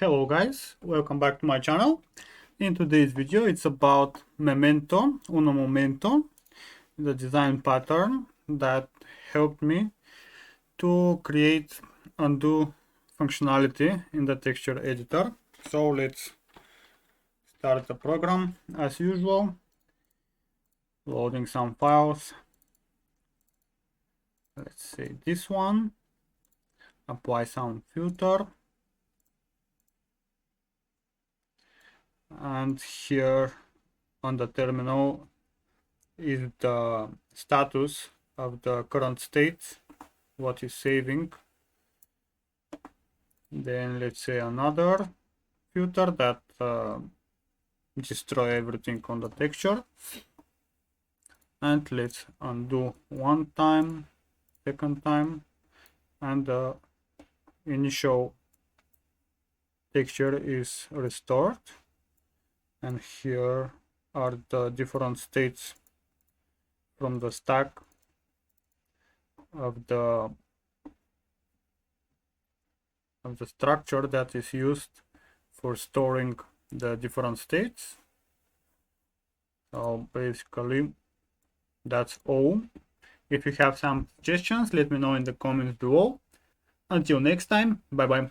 Hello guys, welcome back to my channel. In today's video it's about Memento, Uno Momento, the design pattern that helped me to create undo functionality in the texture editor. So let's start the program as usual, loading some files. Let's say this one, apply some filter. And here on the terminal is the status of the current state, what is saving. Then let's say another filter that destroy everything on the texture. And let's undo one time, second time, and the initial texture is restored. And here are the different states from the stack of the structure that is used for storing the different states. So basically that's all. If you have some suggestions, let me know in the comments below. Until next time, bye bye.